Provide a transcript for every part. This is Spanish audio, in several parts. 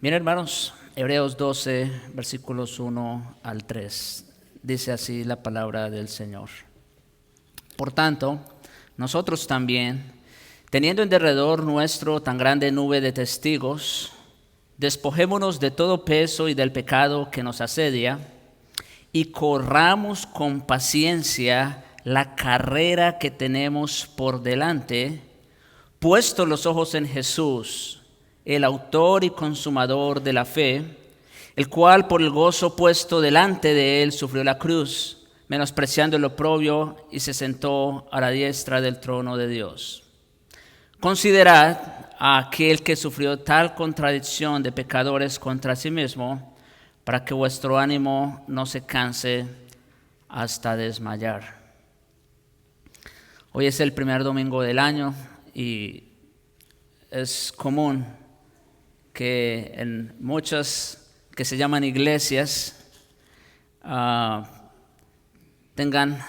Bien, hermanos, Hebreos 12, versículos 1 al 3. Dice así la palabra del Señor. Por tanto, nosotros también, teniendo en derredor nuestro tan grande nube de testigos, despojémonos de todo peso y del pecado que nos asedia, y corramos con paciencia la carrera que tenemos por delante, puestos los ojos en Jesús, el autor y consumador de la fe, el cual por el gozo puesto delante de él sufrió la cruz, menospreciando el oprobio, y se sentó a la diestra del trono de Dios. Considerad a aquel que sufrió tal contradicción de pecadores contra sí mismo, para que vuestro ánimo no se canse hasta desmayar. Hoy es el primer domingo del año y es común que en muchas que se llaman iglesias tengan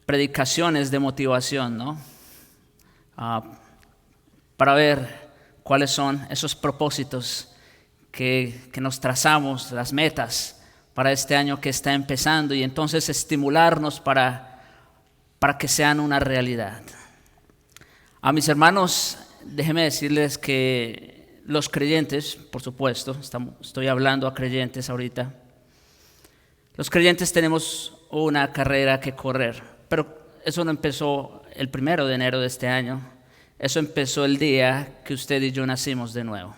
predicaciones de motivación, ¿no? Para ver cuáles son esos propósitos que nos trazamos, las metas para este año que está empezando, y entonces estimularnos para que sean una realidad. A mis hermanos, déjenme decirles que los creyentes, por supuesto, estoy hablando a creyentes ahorita, los creyentes tenemos una carrera que correr, pero eso no empezó el 1 de enero de este año, eso empezó el día que usted y yo nacimos de nuevo.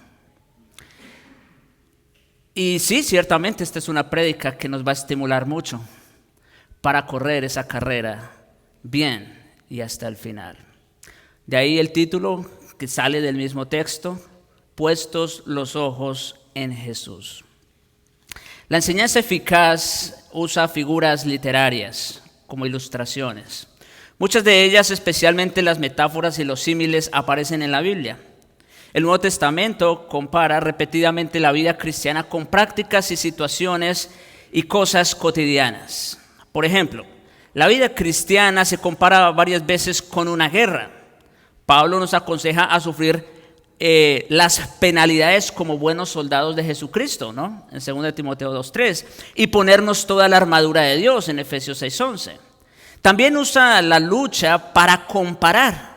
Y sí, ciertamente esta es una prédica que nos va a estimular mucho para correr esa carrera bien y hasta el final. De ahí el título que sale del mismo texto, puestos los ojos en Jesús. La enseñanza eficaz usa figuras literarias como ilustraciones. Muchas de ellas, especialmente las metáforas y los símiles, aparecen en la Biblia. El Nuevo Testamento compara repetidamente la vida cristiana con prácticas y situaciones y cosas cotidianas. Por ejemplo, la vida cristiana se compara varias veces con una guerra. Pablo nos aconseja a sufrir las penalidades como buenos soldados de Jesucristo, ¿no? En 2 Timoteo 2:3, y ponernos toda la armadura de Dios en Efesios 6:11. También usa la lucha para comparar.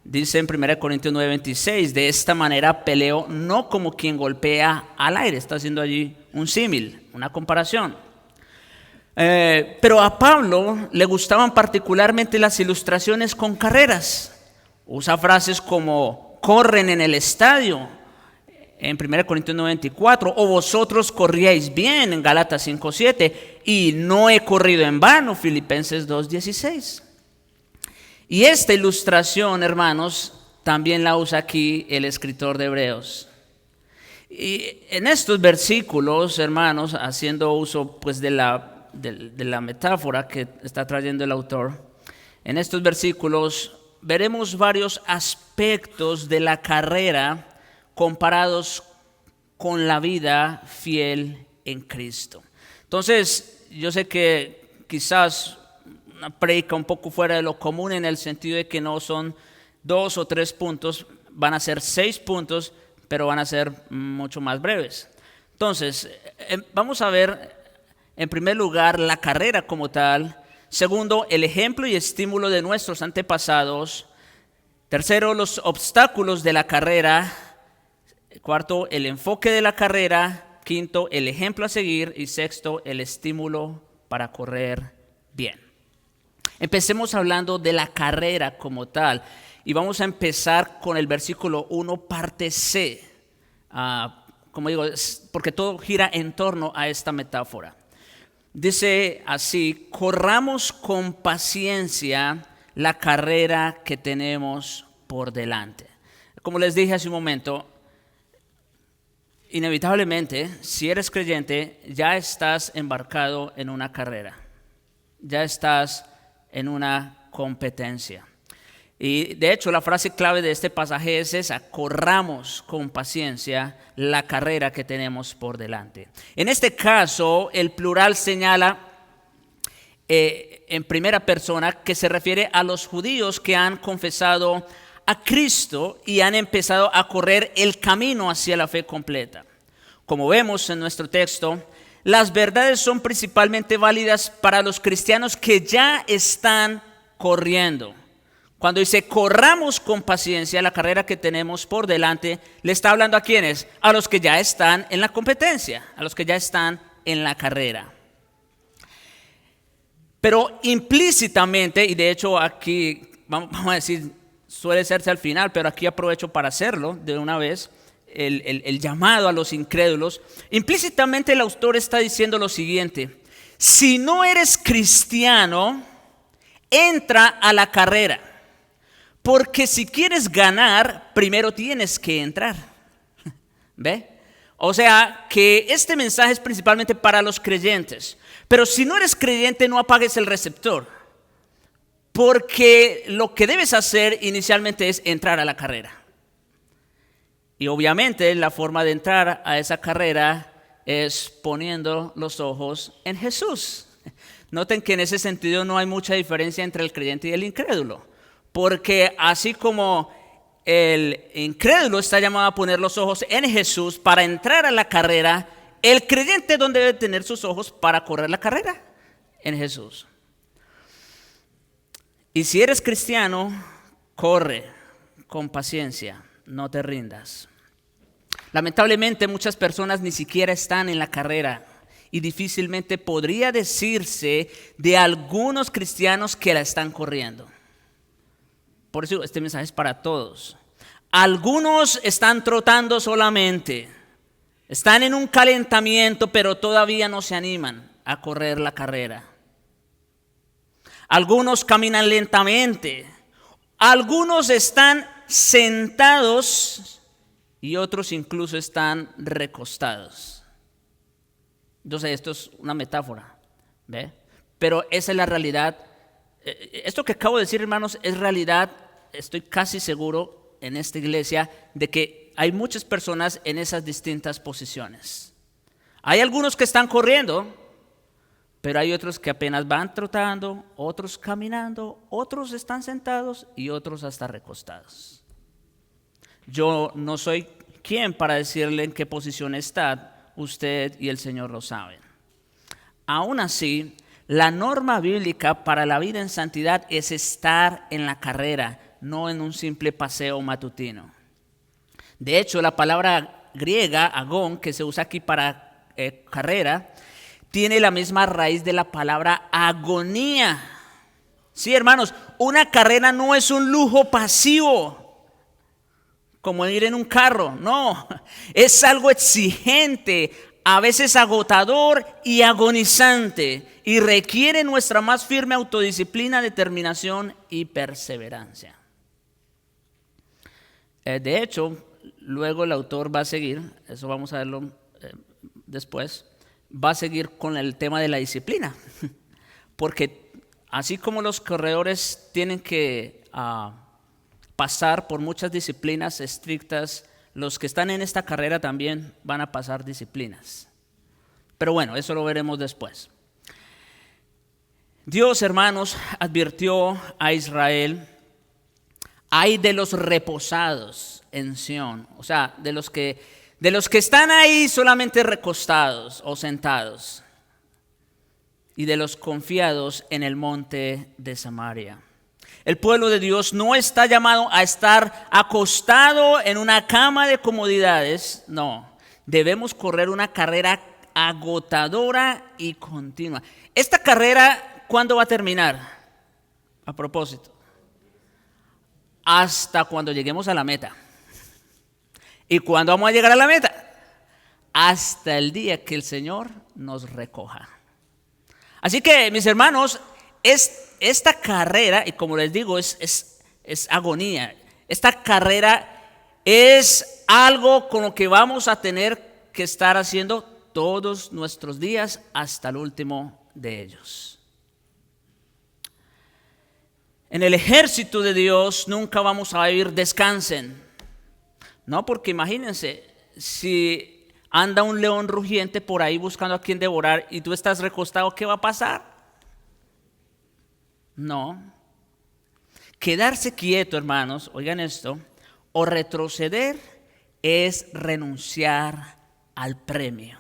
Dice en 1 Corintios 9:26, de esta manera peleo no como quien golpea al aire. Está haciendo allí un símil, una comparación. Pero a Pablo le gustaban particularmente las ilustraciones con carreras. Usa frases como corren en el estadio en 1 Corintios 9:24, o vosotros corríais bien en Gálatas 5:7, y no he corrido en vano, Filipenses 2:16. Y esta ilustración, hermanos, también la usa aquí el escritor de Hebreos. Y en estos versículos, hermanos, haciendo uso pues de la metáfora que está trayendo el autor, en estos versículos veremos varios aspectos de la carrera comparados con la vida fiel en Cristo. Entonces, yo sé que quizás una prédica un poco fuera de lo común, en el sentido de que no son 2 o 3 puntos, van a ser 6 puntos, pero van a ser mucho más breves. Entonces, vamos a ver en primer lugar la carrera como tal. Segundo, el ejemplo y estímulo de nuestros antepasados. Tercero, los obstáculos de la carrera. Cuarto, el enfoque de la carrera. Quinto, el ejemplo a seguir. Y sexto, el estímulo para correr bien. Empecemos hablando de la carrera como tal. Y vamos a empezar con el versículo 1, parte C. Como digo, porque todo gira en torno a esta metáfora. Dice así: corramos con paciencia la carrera que tenemos por delante. Como les dije hace un momento, inevitablemente, si eres creyente, ya estás embarcado en una carrera. Ya estás en una competencia. Y de hecho, la frase clave de este pasaje es esa: corramos con paciencia la carrera que tenemos por delante. En este caso, el plural señala en primera persona que se refiere a los judíos que han confesado a Cristo y han empezado a correr el camino hacia la fe completa. Como vemos en nuestro texto, las verdades son principalmente válidas para los cristianos que ya están corriendo. Cuando dice corramos con paciencia la carrera que tenemos por delante, le está hablando ¿a quiénes? A los que ya están en la competencia, a los que ya están en la carrera. Pero implícitamente, y de hecho aquí vamos a decir, suele hacerse al final, pero aquí aprovecho para hacerlo de una vez, el llamado a los incrédulos. Implícitamente el autor está diciendo lo siguiente: si no eres cristiano, entra a la carrera, porque si quieres ganar, primero tienes que entrar. ¿Ve? O sea que este mensaje es principalmente para los creyentes. Pero si no eres creyente, no apagues el receptor, porque lo que debes hacer inicialmente es entrar a la carrera. Y obviamente la forma de entrar a esa carrera es poniendo los ojos en Jesús. Noten que en ese sentido no hay mucha diferencia entre el creyente y el incrédulo, porque así como el incrédulo está llamado a poner los ojos en Jesús para entrar a la carrera, el creyente ¿dónde debe tener sus ojos para correr la carrera? En Jesús. Y si eres cristiano, corre con paciencia, no te rindas. Lamentablemente muchas personas ni siquiera están en la carrera y difícilmente podría decirse de algunos cristianos que la están corriendo. Por eso este mensaje es para todos. Algunos están trotando solamente, están en un calentamiento, pero todavía no se animan a correr la carrera. Algunos caminan lentamente, algunos están sentados y otros incluso están recostados. Entonces esto es una metáfora, ¿ve? Pero esa es la realidad. Esto que acabo de decir, hermanos, es realidad. Estoy casi seguro en esta iglesia de que hay muchas personas en esas distintas posiciones. Hay algunos que están corriendo, pero hay otros que apenas van trotando, otros caminando, otros están sentados y otros hasta recostados. Yo no soy quien para decirle en qué posición está, usted y el Señor lo saben. Aún así, la norma bíblica para la vida en santidad es estar en la carrera, no en un simple paseo matutino. De hecho, la palabra griega, agón, que se usa aquí para carrera, tiene la misma raíz de la palabra agonía. Sí, hermanos, una carrera no es un lujo pasivo, como ir en un carro, no, es algo exigente, a veces agotador y agonizante, y requiere nuestra más firme autodisciplina, determinación y perseverancia. De hecho, luego el autor va a seguir, eso vamos a verlo después, va a seguir con el tema de la disciplina, porque así como los corredores tienen que pasar por muchas disciplinas estrictas, los que están en esta carrera también van a pasar disciplinas. Pero bueno, eso lo veremos después. Dios, hermanos, advirtió a Israel: ay de los reposados en Sión, o sea, de los que están ahí solamente recostados o sentados, y de los confiados en el monte de Samaria. El pueblo de Dios no está llamado a estar acostado en una cama de comodidades, no. Debemos correr una carrera agotadora y continua. Esta carrera, ¿cuándo va a terminar? A propósito, hasta cuando lleguemos a la meta. ¿Y cuándo vamos a llegar a la meta? Hasta el día que el Señor nos recoja. Así que, mis hermanos, esta carrera, y como les digo, es agonía. Esta carrera es algo con lo que vamos a tener que estar haciendo todos nuestros días hasta el último de ellos. En el ejército de Dios nunca vamos a oír descansen. No, porque imagínense, si anda un león rugiente por ahí buscando a quien devorar y tú estás recostado, ¿qué va a pasar? No. Quedarse quieto, hermanos, oigan esto, o retroceder es renunciar al premio.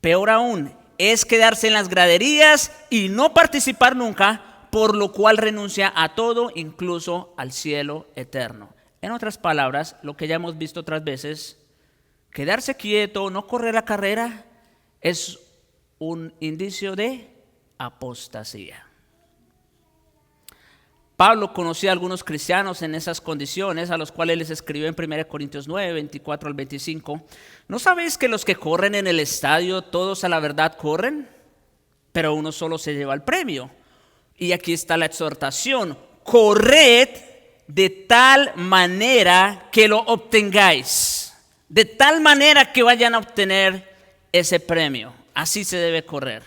Peor aún, es quedarse en las graderías y no participar nunca, por lo cual renuncia a todo, incluso al cielo eterno. En otras palabras, lo que ya hemos visto otras veces, quedarse quieto, no correr la carrera, es un indicio de apostasía. Pablo conocía a algunos cristianos en esas condiciones, a los cuales les escribió en 1 Corintios 9, 24 al 25. ¿No sabéis que los que corren en el estadio, todos a la verdad corren? Pero uno solo se lleva el premio. Y aquí está la exhortación: corred de tal manera que lo obtengáis, de tal manera que vayan a obtener ese premio. Así se debe correr.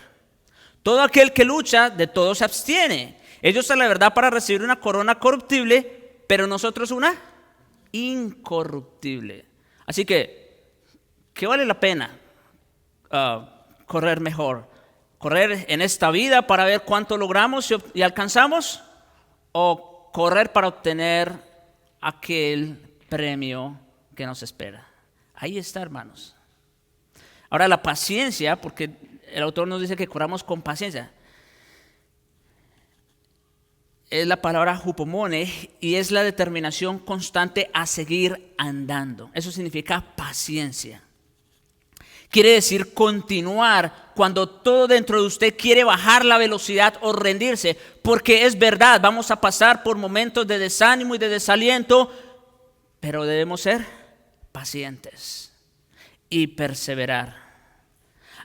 Todo aquel que lucha, de todo se abstiene. Ellos a la verdad para recibir una corona corruptible, pero nosotros una incorruptible. Así que, ¿qué vale la pena correr mejor? ¿Correr en esta vida para ver cuánto logramos y alcanzamos? ¿O correr para obtener aquel premio que nos espera? Ahí está, hermanos. Ahora la paciencia, porque el autor nos dice que corramos con paciencia, es la palabra hupomone y es la determinación constante a seguir andando. Eso significa paciencia. Quiere decir continuar cuando todo dentro de usted quiere bajar la velocidad o rendirse, porque es verdad, vamos a pasar por momentos de desánimo y de desaliento, pero debemos ser pacientes y perseverar.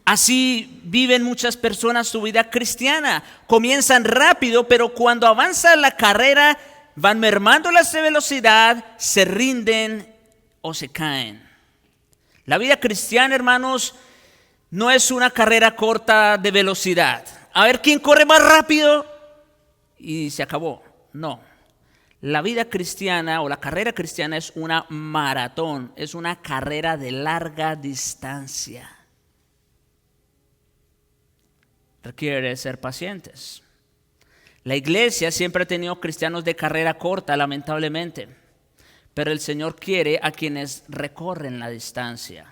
Así viven muchas personas su vida cristiana. Comienzan rápido, pero cuando avanza la carrera van mermando la velocidad, se rinden o se caen. La vida cristiana, hermanos, no es una carrera corta de velocidad. A ver quién corre más rápido y se acabó. No. La vida cristiana o la carrera cristiana es una maratón, es una carrera de larga distancia. Requiere ser pacientes. La iglesia siempre ha tenido cristianos de carrera corta, lamentablemente, pero el Señor quiere a quienes recorren la distancia.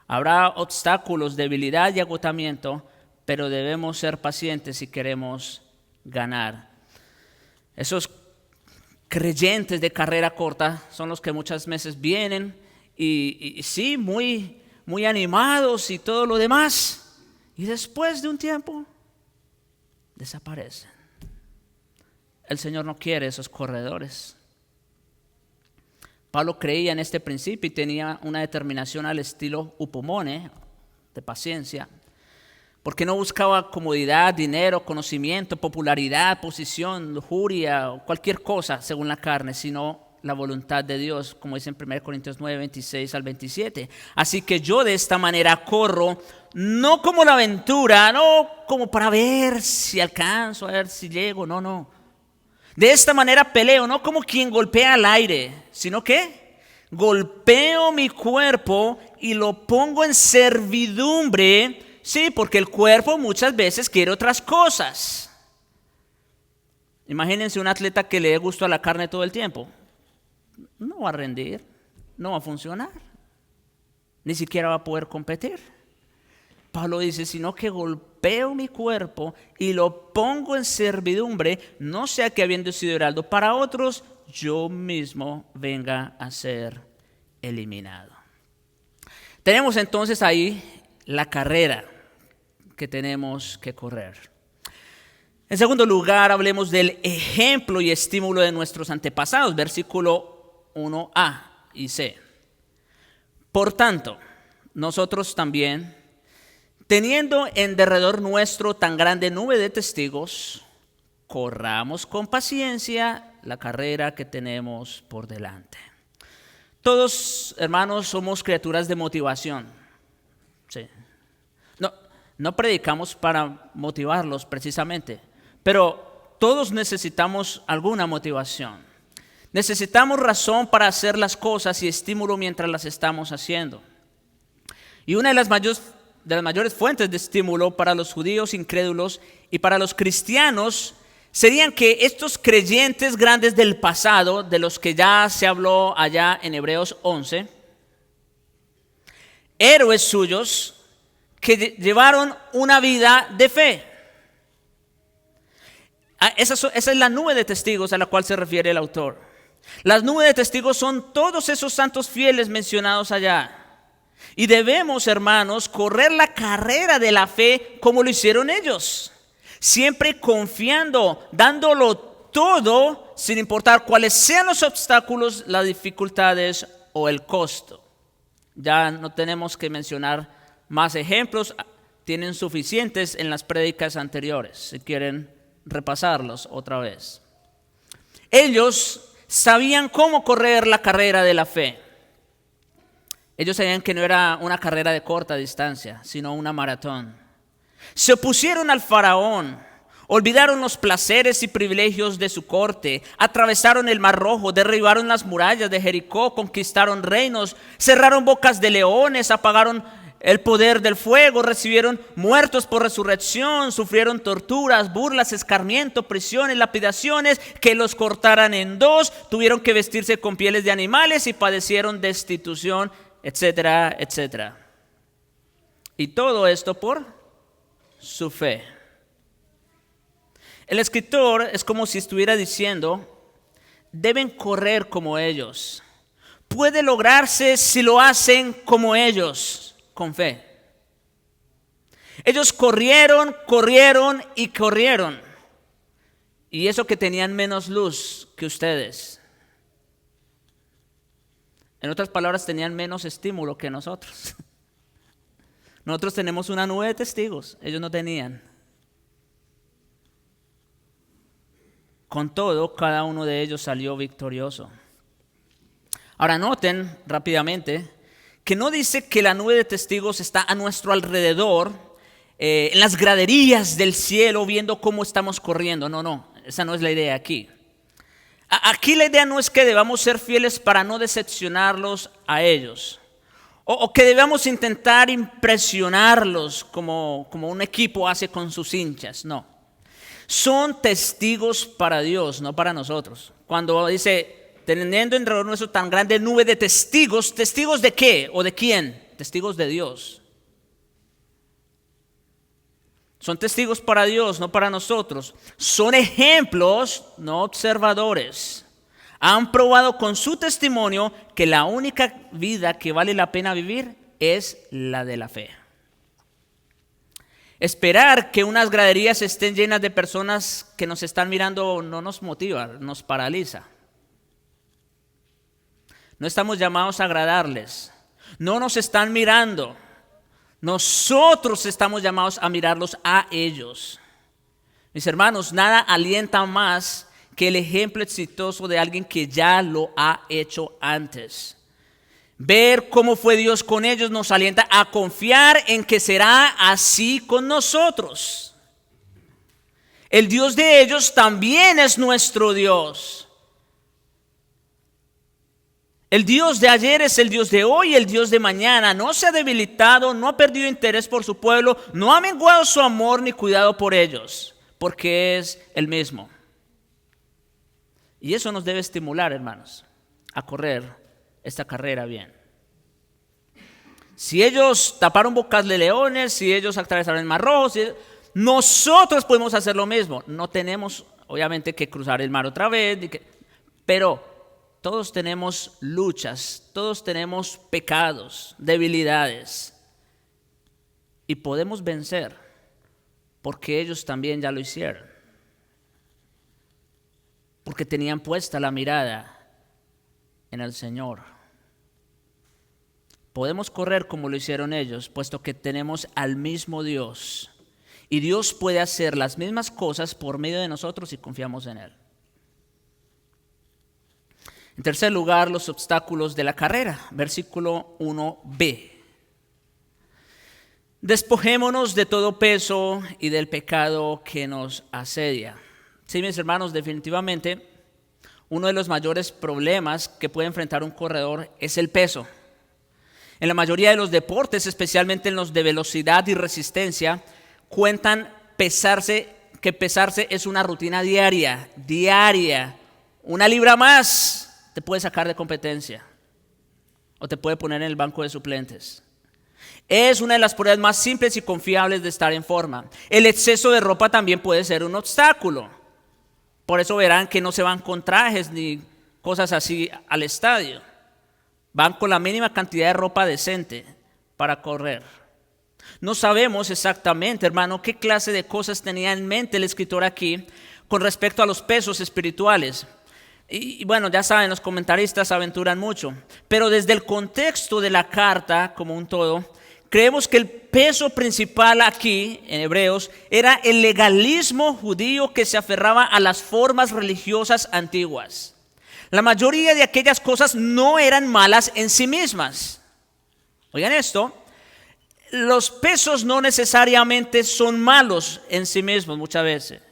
Habrá obstáculos, debilidad y agotamiento, pero debemos ser pacientes si queremos ganar. Esos creyentes de carrera corta son los que muchas veces vienen y sí, muy animados y todo lo demás. Y después de un tiempo, desaparecen. El Señor no quiere esos corredores. Pablo creía en este principio y tenía una determinación al estilo hupomone, de paciencia, porque no buscaba comodidad, dinero, conocimiento, popularidad, posición, lujuria o cualquier cosa según la carne, sino la voluntad de Dios, como dice en 1 Corintios 9, 26 al 27. Así que yo de esta manera corro, no como la aventura, no como para ver si alcanzo, a ver si llego, no. De esta manera peleo, no como quien golpea al aire, sino que golpeo mi cuerpo y lo pongo en servidumbre, sí, porque el cuerpo muchas veces quiere otras cosas. Imagínense un atleta que le dé gusto a la carne todo el tiempo. No va a rendir, no va a funcionar, ni siquiera va a poder competir. Pablo dice, sino que golpeo mi cuerpo y lo pongo en servidumbre, no sea que habiendo sido heraldo para otros, yo mismo venga a ser eliminado. Tenemos entonces ahí la carrera que tenemos que correr. En segundo lugar, hablemos del ejemplo y estímulo de nuestros antepasados, versículo 1a y c. Por tanto, nosotros también, teniendo en derredor nuestro tan grande nube de testigos, corramos con paciencia la carrera que tenemos por delante. Todos, hermanos, somos criaturas de motivación. Sí. No predicamos para motivarlos precisamente, pero todos necesitamos alguna motivación. Necesitamos razón para hacer las cosas y estímulo mientras las estamos haciendo. Y una de las mayores fuentes de estímulo para los judíos incrédulos y para los cristianos serían que estos creyentes grandes del pasado, de los que ya se habló allá en Hebreos 11, héroes suyos que llevaron una vida de fe. Esa es la nube de testigos a la cual se refiere el autor. Las nubes de testigos son todos esos santos fieles mencionados allá. Y debemos, hermanos, correr la carrera de la fe como lo hicieron ellos. Siempre confiando, dándolo todo, sin importar cuáles sean los obstáculos, las dificultades o el costo. Ya no tenemos que mencionar más ejemplos, tienen suficientes en las prédicas anteriores, si quieren repasarlos otra vez. Ellos sabían cómo correr la carrera de la fe. Ellos sabían que no era una carrera de corta distancia, sino una maratón. Se opusieron al faraón, olvidaron los placeres y privilegios de su corte, atravesaron el Mar Rojo, derribaron las murallas de Jericó, conquistaron reinos, cerraron bocas de leones, apagaron el poder del fuego, recibieron muertos por resurrección, sufrieron torturas, burlas, escarmiento, prisiones, lapidaciones, que los cortaran en dos, tuvieron que vestirse con pieles de animales y padecieron destitución, etcétera, etcétera. Y todo esto por su fe. El escritor es como si estuviera diciendo, deben correr como ellos. Puede lograrse si lo hacen como ellos, con fe. Ellos corrieron y corrieron. Y eso que tenían menos luz que ustedes. En otras palabras, tenían menos estímulo que nosotros. Nosotros tenemos una nube de testigos, ellos no tenían. Con todo, cada uno de ellos salió victorioso. Ahora noten rápidamente que no dice que la nube de testigos está a nuestro alrededor, en las graderías del cielo, viendo cómo estamos corriendo. No, esa no es la idea aquí. Aquí la idea no es que debamos ser fieles para no decepcionarlos a ellos. O que debamos intentar impresionarlos como un equipo hace con sus hinchas. No. Son testigos para Dios, no para nosotros. Cuando dice, teniendo alrededor nuestro tan grande nube de testigos, ¿testigos de qué o de quién? Testigos de Dios. Son testigos para Dios, no para nosotros. Son ejemplos, no observadores. Han probado con su testimonio que la única vida que vale la pena vivir es la de la fe. Esperar que unas graderías estén llenas de personas que nos están mirando no nos motiva, nos paraliza. No estamos llamados a agradarles. No nos están mirando. Nosotros estamos llamados a mirarlos a ellos. Mis hermanos, nada alienta más que el ejemplo exitoso de alguien que ya lo ha hecho antes. Ver cómo fue Dios con ellos nos alienta a confiar en que será así con nosotros. El Dios de ellos también es nuestro Dios. El Dios de ayer es el Dios de hoy, el Dios de mañana. No se ha debilitado, no ha perdido interés por su pueblo, no ha menguado su amor ni cuidado por ellos, porque es el mismo. Y eso nos debe estimular, hermanos, a correr esta carrera bien. Si ellos taparon bocas de leones, si ellos atravesaron el Mar Rojo, nosotros podemos hacer lo mismo. No tenemos, obviamente, que cruzar el mar otra vez, pero todos tenemos luchas, todos tenemos pecados, debilidades. Y podemos vencer, porque ellos también ya lo hicieron. Porque tenían puesta la mirada en el Señor. Podemos correr como lo hicieron ellos, puesto que tenemos al mismo Dios. Y Dios puede hacer las mismas cosas por medio de nosotros si confiamos en Él. En tercer lugar, los obstáculos de la carrera. Versículo 1b. Despojémonos de todo peso y del pecado que nos asedia. Sí, mis hermanos, definitivamente uno de los mayores problemas que puede enfrentar un corredor es el peso. En la mayoría de los deportes, especialmente en los de velocidad y resistencia, cuentan que pesarse es una rutina diaria. Una libra más te puede sacar de competencia o te puede poner en el banco de suplentes. Es una de las pruebas más simples y confiables de estar en forma. El exceso de ropa también puede ser un obstáculo. Por eso verán que no se van con trajes ni cosas así al estadio. Van con la mínima cantidad de ropa decente para correr. No sabemos exactamente, hermano, qué clase de cosas tenía en mente el escritor aquí con respecto a los pesos espirituales. Y bueno, ya saben, los comentaristas aventuran mucho. Pero desde el contexto de la carta como un todo, creemos que el peso principal aquí, en Hebreos, era el legalismo judío que se aferraba a las formas religiosas antiguas. La mayoría de aquellas cosas no eran malas en sí mismas. Oigan esto, los pesos no necesariamente son malos en sí mismos muchas veces.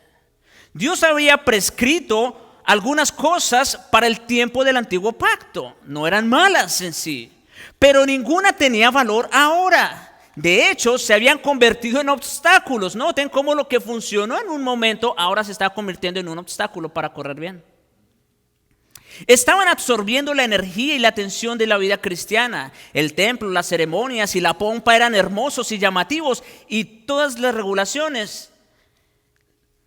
Dios había prescrito algunas cosas para el tiempo del antiguo pacto. No eran malas en sí, pero ninguna tenía valor ahora. De hecho, se habían convertido en obstáculos. Noten cómo lo que funcionó en un momento ahora se está convirtiendo en un obstáculo para correr bien. Estaban absorbiendo la energía y la atención de la vida cristiana. El templo, las ceremonias y la pompa eran hermosos y llamativos, y todas las regulaciones,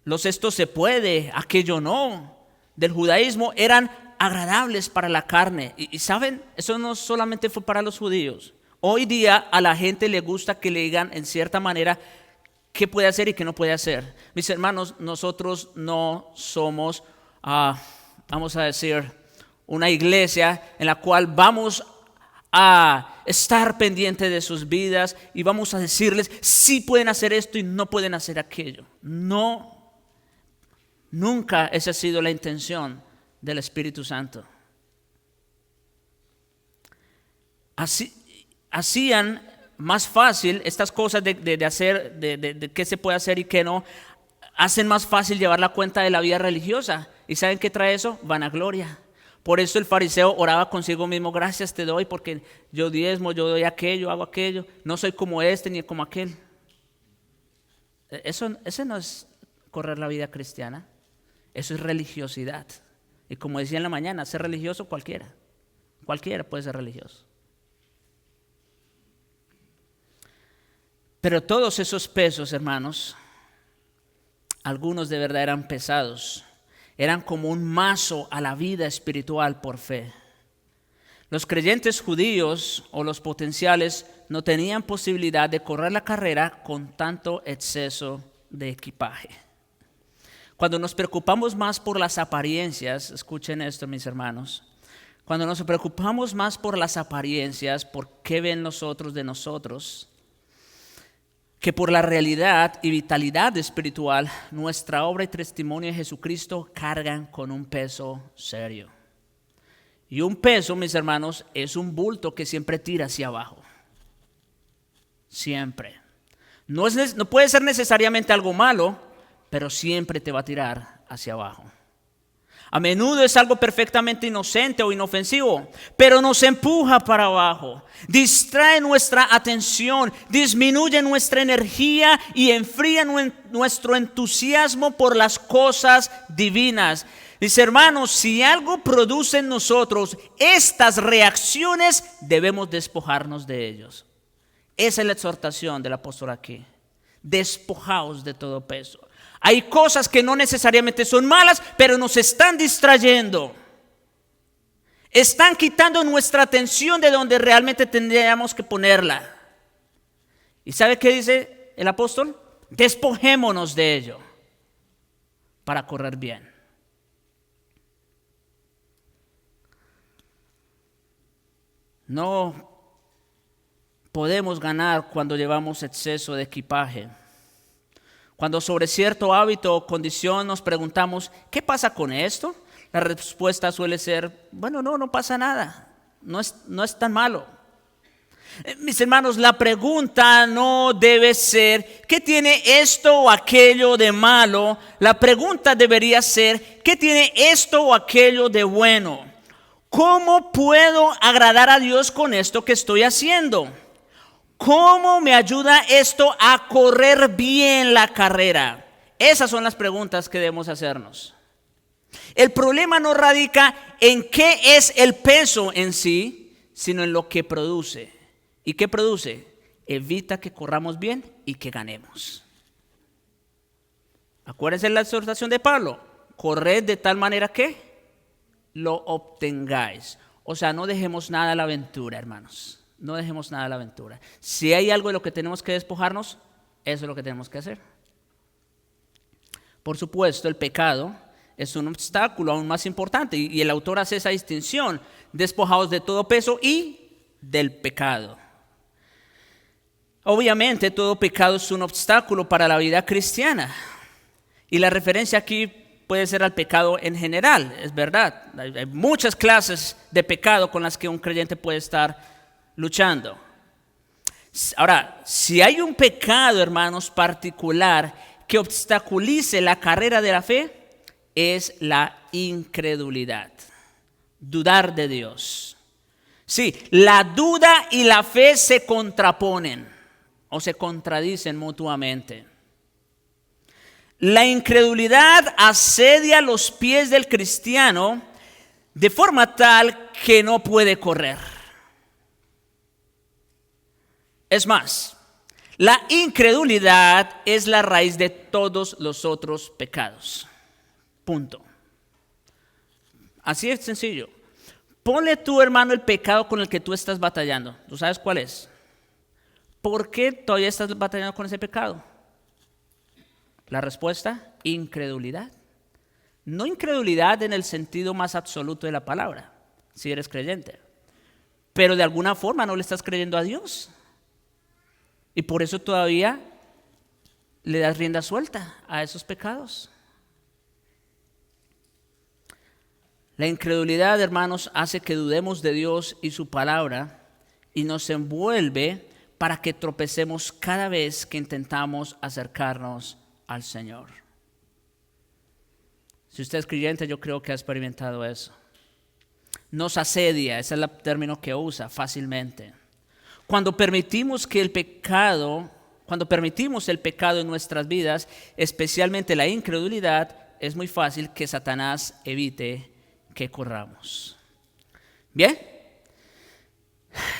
los esto se puede, aquello no, del judaísmo eran agradables para la carne. Y saben, eso no solamente fue para los judíos. Hoy día a la gente le gusta que le digan en cierta manera qué puede hacer y qué no puede hacer. Mis hermanos, nosotros no somos, vamos a decir, una iglesia en la cual vamos a estar pendiente de sus vidas y vamos a decirles sí pueden hacer esto y no pueden hacer aquello. No. Nunca esa ha sido la intención del Espíritu Santo. Hacían más fácil estas cosas de hacer, de qué se puede hacer y qué no, hacen más fácil llevar la cuenta de la vida religiosa. ¿Y saben qué trae eso? Vanagloria. Por eso el fariseo oraba consigo mismo: gracias te doy porque yo diezmo, yo doy aquello, hago aquello, no soy como este ni como aquel. Eso no es correr la vida cristiana. Eso es religiosidad. Y como decía en la mañana, ser religioso cualquiera puede ser religioso. Pero todos esos pesos, hermanos, algunos de verdad eran pesados. Eran como un mazo a la vida espiritual por fe. Los creyentes judíos o los potenciales no tenían posibilidad de correr la carrera con tanto exceso de equipaje. Cuando nos preocupamos más por las apariencias, escuchen esto, mis hermanos, cuando nos preocupamos más por las apariencias, por qué ven los otros de nosotros, que por la realidad y vitalidad espiritual, nuestra obra y testimonio de Jesucristo cargan con un peso serio. Y un peso, mis hermanos, es un bulto que siempre tira hacia abajo. Siempre. No puede ser necesariamente algo malo, pero siempre te va a tirar hacia abajo. A menudo es algo perfectamente inocente o inofensivo, pero nos empuja para abajo, distrae nuestra atención, disminuye nuestra energía y enfría nuestro entusiasmo por las cosas divinas. Mis hermanos, si algo produce en nosotros estas reacciones, debemos despojarnos de ellos. Esa es la exhortación del apóstol aquí. Despojaos de todo peso. Hay cosas que no necesariamente son malas, pero nos están distrayendo. Están quitando nuestra atención de donde realmente tendríamos que ponerla. ¿Y sabe qué dice el apóstol? Despojémonos de ello para correr bien. No podemos ganar cuando llevamos exceso de equipaje. Cuando sobre cierto hábito o condición nos preguntamos, ¿qué pasa con esto? La respuesta suele ser, bueno, no pasa nada, no es tan malo. Mis hermanos, la pregunta no debe ser, ¿qué tiene esto o aquello de malo? La pregunta debería ser, ¿qué tiene esto o aquello de bueno? ¿Cómo puedo agradar a Dios con esto que estoy haciendo? ¿Cómo me ayuda esto a correr bien la carrera? Esas son las preguntas que debemos hacernos. El problema no radica en qué es el peso en sí, sino en lo que produce. ¿Y qué produce? evita que corramos bien y que ganemos. Acuérdense la exhortación de Pablo, corred de tal manera que lo obtengáis. O sea, no dejemos nada a la aventura, hermanos. No dejemos nada a la aventura. Si hay algo de lo que tenemos que despojarnos, eso es lo que tenemos que hacer. Por supuesto, el pecado es un obstáculo aún más importante y el autor hace esa distinción, despojados de todo peso y del pecado. Obviamente, todo pecado es un obstáculo para la vida cristiana y la referencia aquí puede ser al pecado en general, es verdad. Hay muchas clases de pecado con las que un creyente puede estar luchando. Ahora, si hay un pecado, hermanos, particular que obstaculice la carrera de la fe, es la incredulidad. Dudar de Dios. Sí, la duda y la fe se contraponen o se contradicen mutuamente. La incredulidad asedia los pies del cristiano de forma tal que no puede correr. Es más, la incredulidad es la raíz de todos los otros pecados. Punto. Así es sencillo. Ponle tú, hermano, el pecado con el que tú estás batallando. ¿Tú sabes cuál es? ¿Por qué todavía estás batallando con ese pecado? La respuesta, incredulidad. No incredulidad en el sentido más absoluto de la palabra, si eres creyente. Pero de alguna forma no le estás creyendo a Dios. Y por eso todavía le das rienda suelta a esos pecados. La incredulidad, hermanos, hace que dudemos de Dios y su palabra y nos envuelve para que tropecemos cada vez que intentamos acercarnos al Señor. Si usted es creyente, yo creo que ha experimentado eso. Nos asedia, ese es el término que usa fácilmente. Cuando permitimos el pecado en nuestras vidas, especialmente la incredulidad, es muy fácil que Satanás evite que corramos. Bien,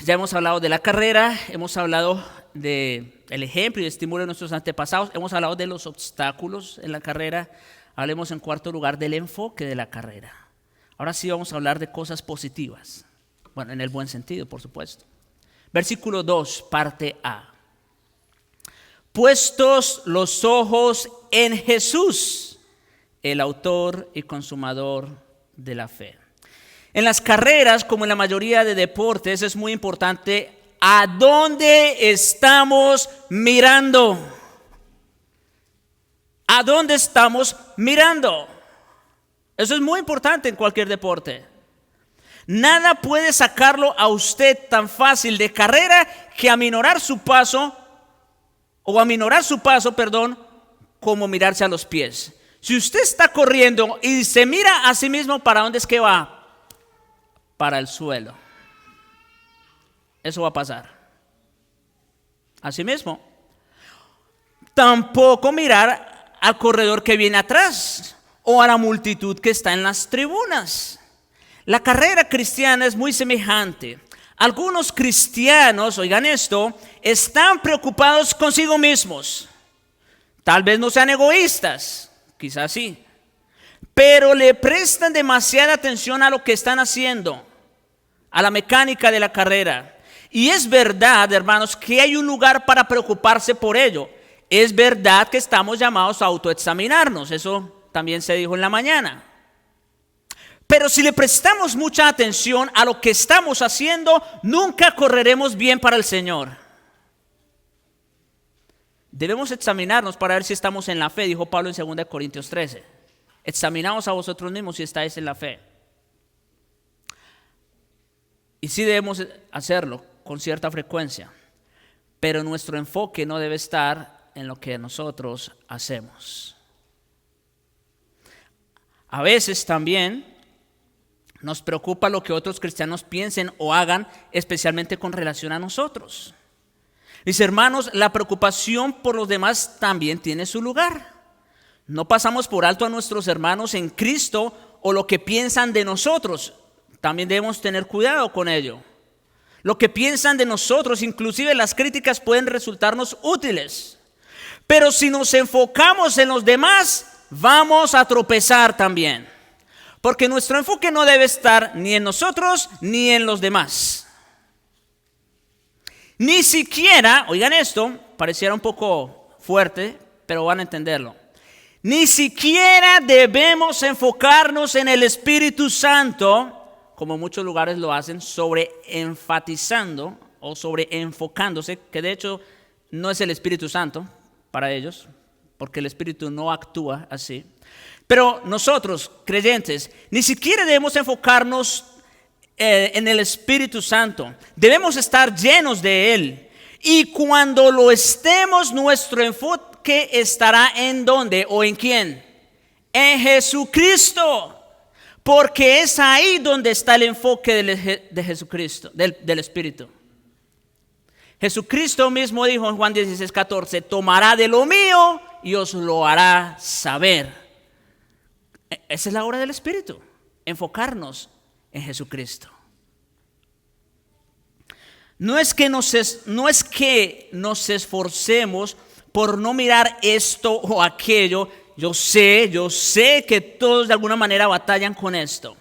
ya hemos hablado de la carrera, hemos hablado del ejemplo y estímulo de nuestros antepasados, hemos hablado de los obstáculos en la carrera, hablemos en cuarto lugar del enfoque de la carrera. Ahora sí vamos a hablar de cosas positivas, bueno, en el buen sentido, por supuesto. Versículo 2, parte A. Puestos los ojos en Jesús, el autor y consumador de la fe. En las carreras, como en la mayoría de deportes, es muy importante a dónde estamos mirando. ¿A dónde estamos mirando? Eso es muy importante en cualquier deporte. Nada puede sacarlo a usted tan fácil de carrera que aminorar su paso, como mirarse a los pies. Si usted está corriendo y se mira a sí mismo, ¿para dónde es que va? Para el suelo. Eso va a pasar. Así mismo. Tampoco mirar al corredor que viene atrás o a la multitud que está en las tribunas. La carrera cristiana es muy semejante. Algunos cristianos, oigan esto, están preocupados consigo mismos. Tal vez no sean egoístas, quizás sí, pero le prestan demasiada atención a lo que están haciendo, a la mecánica de la carrera. Y es verdad, hermanos, que hay un lugar para preocuparse por ello. Es verdad que estamos llamados a autoexaminarnos, eso también se dijo en la mañana. Pero si le prestamos mucha atención a lo que estamos haciendo, nunca correremos bien para el Señor. Debemos examinarnos para ver si estamos en la fe, dijo Pablo en 2 Corintios 13. Examinaos a vosotros mismos si estáis en la fe. Y sí debemos hacerlo con cierta frecuencia, pero nuestro enfoque no debe estar en lo que nosotros hacemos. A veces también nos preocupa lo que otros cristianos piensen o hagan, especialmente con relación a nosotros. Mis hermanos, la preocupación por los demás también tiene su lugar. No pasamos por alto a nuestros hermanos en Cristo o lo que piensan de nosotros. También debemos tener cuidado con ello. lo que piensan de nosotros, inclusive las críticas pueden resultarnos útiles. Pero si nos enfocamos en los demás, vamos a tropezar también. Porque nuestro enfoque no debe estar ni en nosotros ni en los demás. Ni siquiera, oigan esto, pareciera un poco fuerte, pero van a entenderlo. Ni siquiera debemos enfocarnos en el Espíritu Santo, como muchos lugares lo hacen, sobre enfatizando o sobre enfocándose, que de hecho no es el Espíritu Santo para ellos, porque el Espíritu no actúa así. Pero nosotros, creyentes, ni siquiera debemos enfocarnos en el Espíritu Santo. Debemos estar llenos de Él. Y cuando lo estemos, nuestro enfoque estará ¿en dónde o en quién? En Jesucristo. Porque es ahí donde está el enfoque de Jesucristo, del Espíritu. Jesucristo mismo dijo en Juan 16:14, tomará de lo mío y os lo hará saber. Esa es la obra del Espíritu, enfocarnos en Jesucristo. No es que nos esforcemos por no mirar esto o aquello. Yo sé que todos de alguna manera batallan con esto.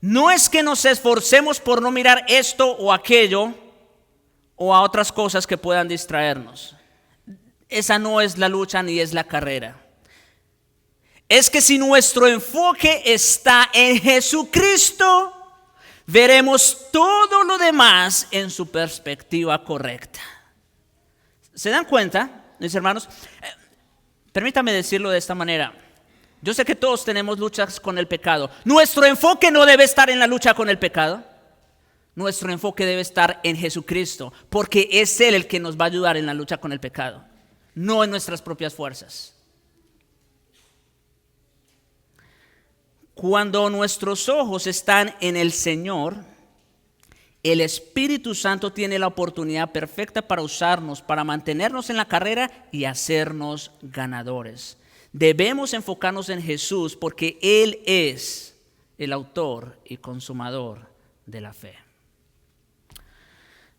No es que nos esforcemos por no mirar esto o aquello o a otras cosas que puedan distraernos. Esa no es la lucha ni es la carrera. Es que si nuestro enfoque está en Jesucristo, veremos todo lo demás en su perspectiva correcta. ¿Se dan cuenta, mis hermanos? Permítame decirlo de esta manera. Yo sé que todos tenemos luchas con el pecado. Nuestro enfoque no debe estar en la lucha con el pecado. Nuestro enfoque debe estar en Jesucristo, porque es Él el que nos va a ayudar en la lucha con el pecado, no en nuestras propias fuerzas. Cuando nuestros ojos están en el Señor, el Espíritu Santo tiene la oportunidad perfecta para usarnos, para mantenernos en la carrera y hacernos ganadores. Debemos enfocarnos en Jesús porque Él es el autor y consumador de la fe.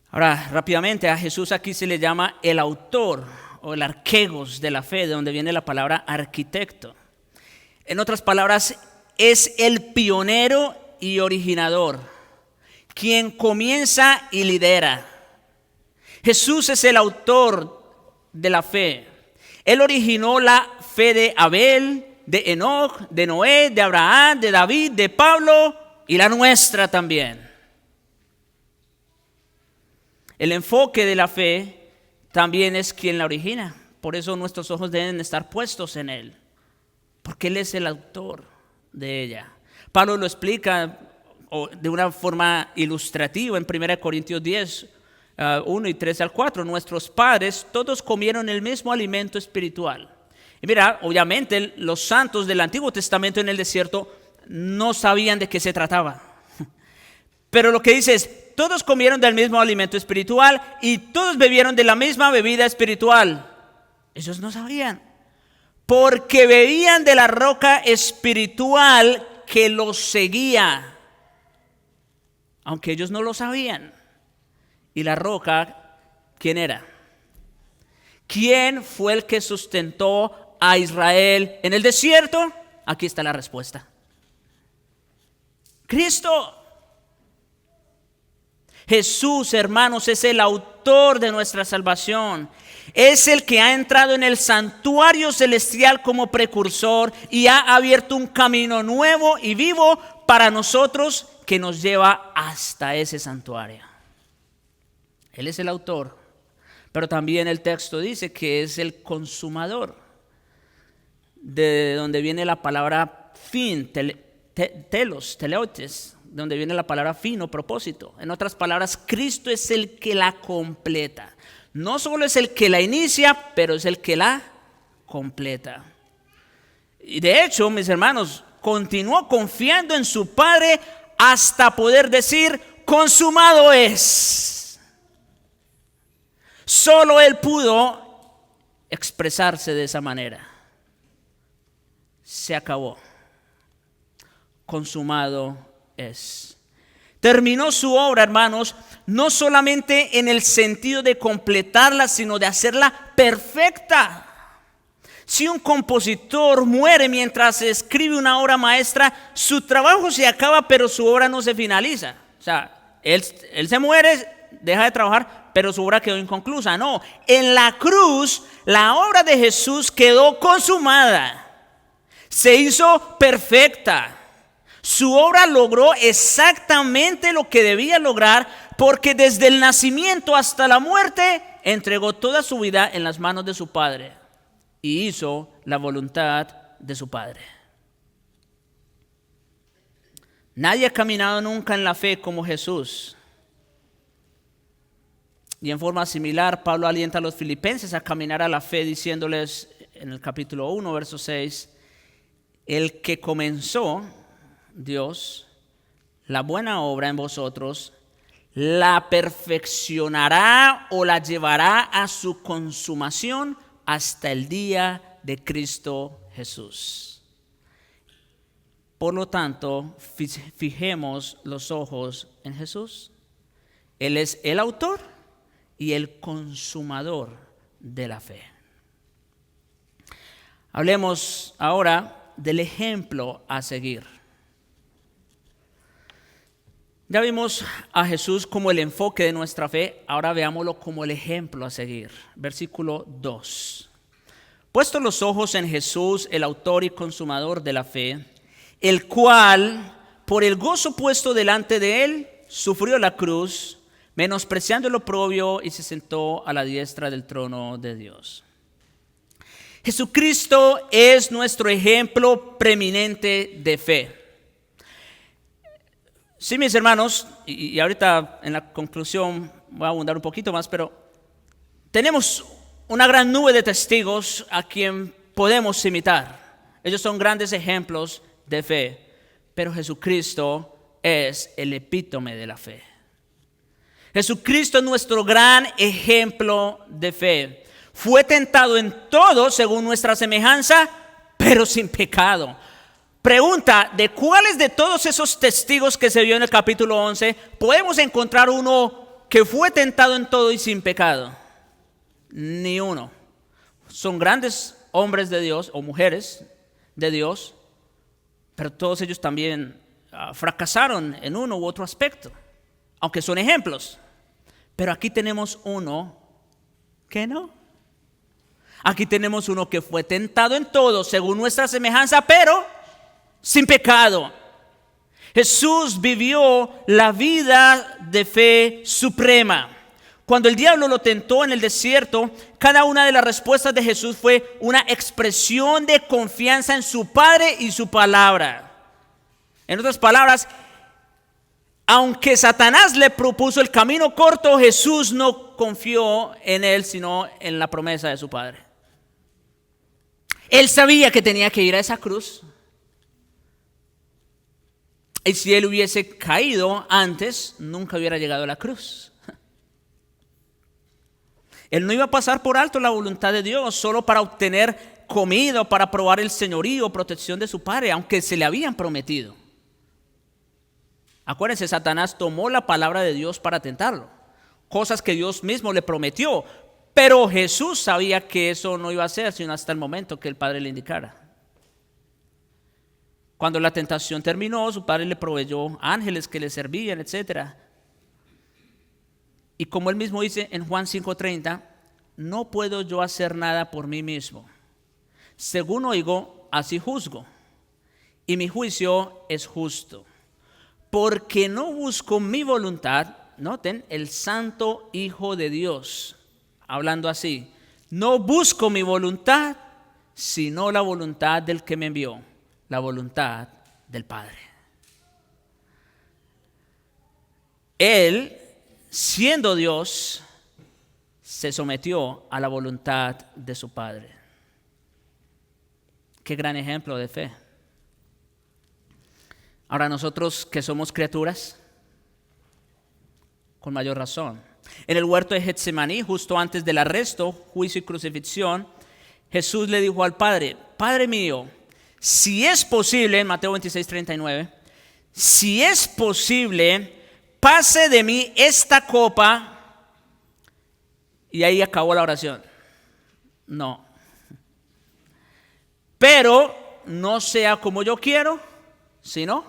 Ahora, rápidamente, a Jesús aquí se le llama el autor o el arquegos de la fe, de donde viene la palabra arquitecto. En otras palabras, es el pionero y originador, quien comienza y lidera. Jesús es el autor de la fe. Él originó la fe de Abel, de Enoc, de Noé, de Abraham, de David, de Pablo y la nuestra también. El enfoque de la fe también es quien la origina. Por eso nuestros ojos deben estar puestos en Él, porque Él es el autor de ella. Pablo lo explica de una forma ilustrativa en 1 Corintios 10, 1 y 3 al 4. Nuestros padres todos comieron el mismo alimento espiritual. Y mira, obviamente los santos del Antiguo Testamento en el desierto no sabían de qué se trataba. Pero lo que dice es, todos comieron del mismo alimento espiritual y todos bebieron de la misma bebida espiritual. Ellos no sabían, porque bebían de la roca espiritual que los seguía, aunque ellos no lo sabían. ¿Y la roca quién era? ¿Quién fue el que sustentó a Israel en el desierto? Aquí está la respuesta. Cristo. Jesús, hermanos, es el autor de nuestra salvación. Es el que ha entrado en el santuario celestial como precursor y ha abierto un camino nuevo y vivo para nosotros que nos lleva hasta ese santuario. Él es el autor, pero también el texto dice que es el consumador, de donde viene la palabra fin, telos, teleotes, donde viene la palabra fin o propósito. En otras palabras, Cristo es el que la completa. No solo es el que la inicia, pero es el que la completa. Y de hecho, mis hermanos, continuó confiando en su Padre hasta poder decir, consumado es. Solo Él pudo expresarse de esa manera. Se acabó. Consumado es. terminó su obra, hermanos, no solamente en el sentido de completarla, sino de hacerla perfecta. Si un compositor muere mientras escribe una obra maestra, su trabajo se acaba, pero su obra no se finaliza. O sea, él se muere, deja de trabajar, pero su obra quedó inconclusa. No, en la cruz, la obra de Jesús quedó consumada. Se hizo perfecta. Su obra logró exactamente lo que debía lograr, porque desde el nacimiento hasta la muerte entregó toda su vida en las manos de su Padre y hizo la voluntad de su Padre. Nadie ha caminado nunca en la fe como Jesús. Y en forma similar, Pablo alienta a los filipenses a caminar a la fe, diciéndoles en el capítulo 1, verso 6, el que comenzó, Dios, la buena obra en vosotros, la perfeccionará o la llevará a su consumación hasta el día de Cristo Jesús. Por lo tanto, fijemos los ojos en Jesús. Él es el autor y el consumador de la fe. Hablemos ahora del ejemplo a seguir. Ya vimos a Jesús como el enfoque de nuestra fe, ahora veámoslo como el ejemplo a seguir. Versículo 2. Puestos los ojos en Jesús, el autor y consumador de la fe, el cual, por el gozo puesto delante de él, sufrió la cruz, menospreciando el oprobio, y se sentó a la diestra del trono de Dios. Jesucristo es nuestro ejemplo preeminente de fe. Sí, mis hermanos, y ahorita en la conclusión voy a abundar un poquito más, pero tenemos una gran nube de testigos a quien podemos imitar. Ellos son grandes ejemplos de fe, pero Jesucristo es el epítome de la fe. Jesucristo es nuestro gran ejemplo de fe. Fue tentado en todo según nuestra semejanza, pero sin pecado. Pregunta, ¿de cuáles de todos esos testigos que se vio en el capítulo 11 podemos encontrar uno que fue tentado en todo y sin pecado? Ni uno. Son grandes hombres de Dios o mujeres de Dios, pero todos ellos también fracasaron en uno u otro aspecto, aunque son ejemplos. Pero aquí tenemos uno que no. Aquí tenemos uno que fue tentado en todo según nuestra semejanza, pero sin pecado. Jesús vivió la vida de fe suprema. Cuando el diablo lo tentó en el desierto, cada una de las respuestas de Jesús fue una expresión de confianza en su Padre y su palabra. En otras palabras, aunque Satanás le propuso el camino corto, Jesús no confió en él, sino en la promesa de su Padre. Él sabía que tenía que ir a esa cruz. Y si él hubiese caído antes, nunca hubiera llegado a la cruz. Él no iba a pasar por alto la voluntad de Dios solo para obtener comida, para probar el señorío, protección de su Padre, aunque se le habían prometido. Acuérdense, Satanás tomó la palabra de Dios para tentarlo, cosas que Dios mismo le prometió, pero Jesús sabía que eso no iba a ser sino hasta el momento que el Padre le indicara. Cuando la tentación terminó, su Padre le proveyó ángeles que le servían, etc. Y como él mismo dice en Juan 5:30, no puedo yo hacer nada por mí mismo. Según oigo, así juzgo, y mi juicio es justo. Porque no busco mi voluntad, noten, el Santo Hijo de Dios, hablando así, no busco mi voluntad, sino la voluntad del que me envió, la voluntad del Padre. Él, siendo Dios, se sometió a la voluntad de su Padre. Qué gran ejemplo de fe. Ahora nosotros que somos criaturas, con mayor razón. En el huerto de Getsemaní, justo antes del arresto, juicio y crucifixión, Jesús le dijo al Padre, Padre mío, si es posible, en Mateo 26:39, si es posible, pase de mí esta copa. Y ahí acabó la oración. No. Pero no sea como yo quiero, sino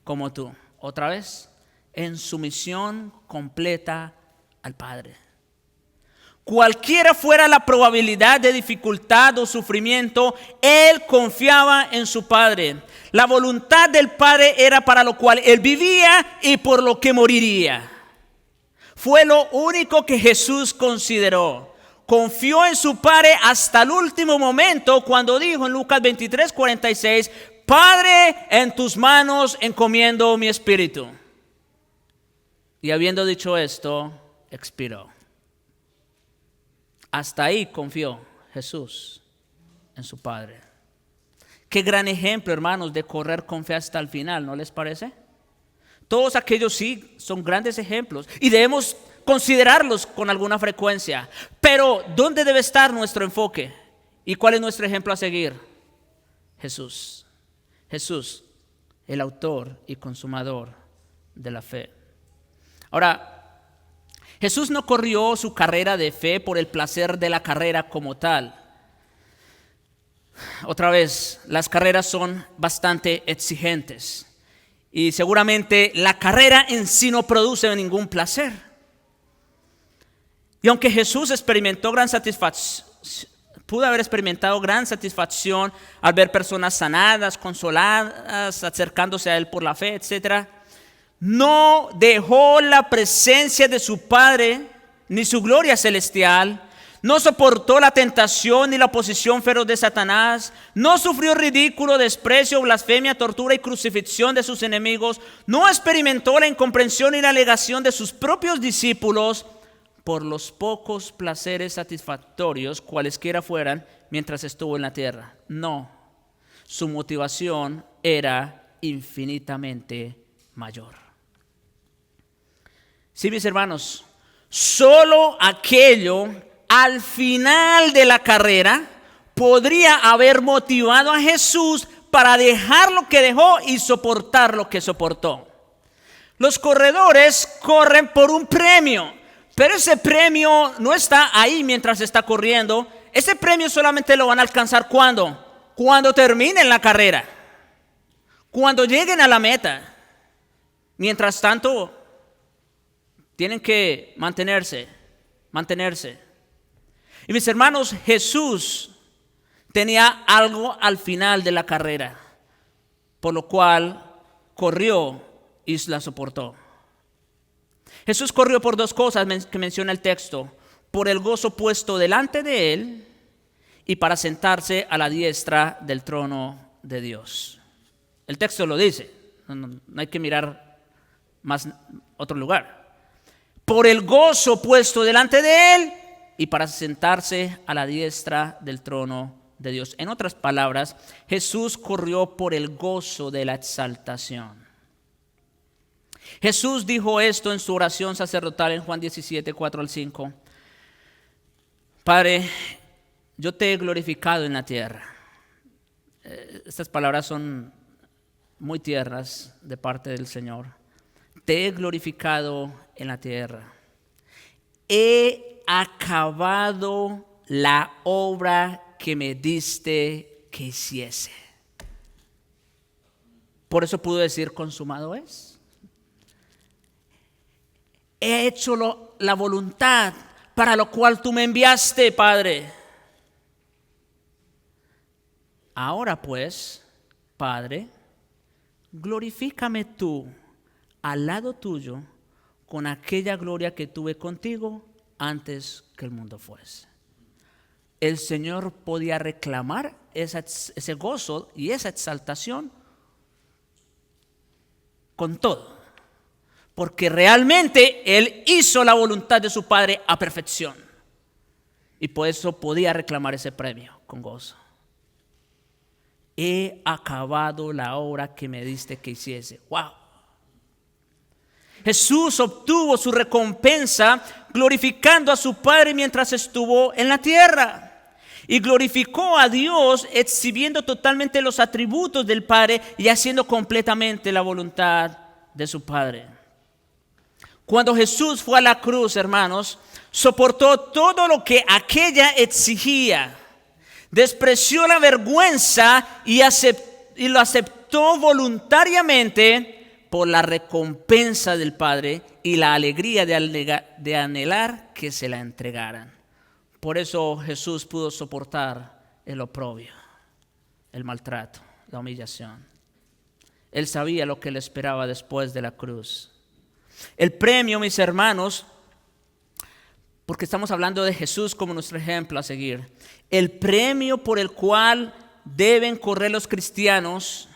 como tú. Otra vez, en sumisión completa al Padre. Cualquiera fuera la probabilidad de dificultad o sufrimiento, él confiaba en su Padre. La voluntad del Padre era para lo cual él vivía y por lo que moriría. Fue lo único que Jesús consideró. Confió en su Padre hasta el último momento cuando dijo en Lucas 23:46, Padre, en tus manos encomiendo mi espíritu. Y habiendo dicho esto, expiró. Hasta ahí confió Jesús en su Padre. Qué gran ejemplo, hermanos, de correr con fe hasta el final, ¿no les parece? Todos aquellos sí son grandes ejemplos y debemos considerarlos con alguna frecuencia. Pero ¿dónde debe estar nuestro enfoque? ¿Y cuál es nuestro ejemplo a seguir? Jesús. Jesús, el autor y consumador de la fe. Ahora, Jesús no corrió su carrera de fe por el placer de la carrera como tal. Otra vez, las carreras son bastante exigentes. Y seguramente la carrera en sí no produce ningún placer. Y aunque Jesús pudo haber experimentado gran satisfacción al ver personas sanadas, consoladas, acercándose a Él por la fe, etc., no dejó la presencia de su Padre ni su gloria celestial. No soportó la tentación ni la oposición feroz de Satanás. No sufrió ridículo, desprecio, blasfemia, tortura y crucifixión de sus enemigos. No experimentó la incomprensión y la negación de sus propios discípulos por los pocos placeres satisfactorios, cualesquiera fueran, mientras estuvo en la tierra. No, su motivación era infinitamente mayor. Sí, mis hermanos, solo aquello al final de la carrera podría haber motivado a Jesús para dejar lo que dejó y soportar lo que soportó. Los corredores corren por un premio, pero ese premio no está ahí mientras está corriendo. Ese premio solamente lo van a alcanzar ¿cuándo? Cuando terminen la carrera, cuando lleguen a la meta. Mientras tanto, tienen que mantenerse. Y mis hermanos, Jesús tenía algo al final de la carrera, por lo cual corrió y la soportó. Jesús corrió por dos cosas que menciona el texto: por el gozo puesto delante de él y para sentarse a la diestra del trono de Dios. El texto lo dice, no hay que mirar más otro lugar. Por el gozo puesto delante de él y para sentarse a la diestra del trono de Dios. En otras palabras, Jesús corrió por el gozo de la exaltación. Jesús dijo esto en su oración sacerdotal en Juan 17, 4 al 5. Padre, yo te he glorificado en la tierra. Estas palabras son muy tiernas de parte del Señor. Te he glorificado en la tierra. He acabado la obra que me diste que hiciese. Por eso pudo decir: consumado es. He hecho la voluntad para lo cual tú me enviaste, Padre. Ahora pues, Padre, glorifícame tú al lado tuyo con aquella gloria que tuve contigo antes que el mundo fuese. El Señor podía reclamar ese gozo y esa exaltación con todo, porque realmente Él hizo la voluntad de su Padre a perfección, y por eso podía reclamar ese premio con gozo. He acabado la obra que me diste que hiciese. ¡Wow! Jesús obtuvo su recompensa glorificando a su Padre mientras estuvo en la tierra. Y glorificó a Dios exhibiendo totalmente los atributos del Padre y haciendo completamente la voluntad de su Padre. Cuando Jesús fue a la cruz, hermanos, soportó todo lo que aquella exigía. Despreció la vergüenza y lo aceptó voluntariamente por la recompensa del Padre y la alegría de anhelar que se la entregaran. Por eso Jesús pudo soportar el oprobio, el maltrato, la humillación. Él sabía lo que le esperaba después de la cruz. El premio, mis hermanos, porque estamos hablando de Jesús como nuestro ejemplo a seguir. El premio por el cual deben correr los cristianos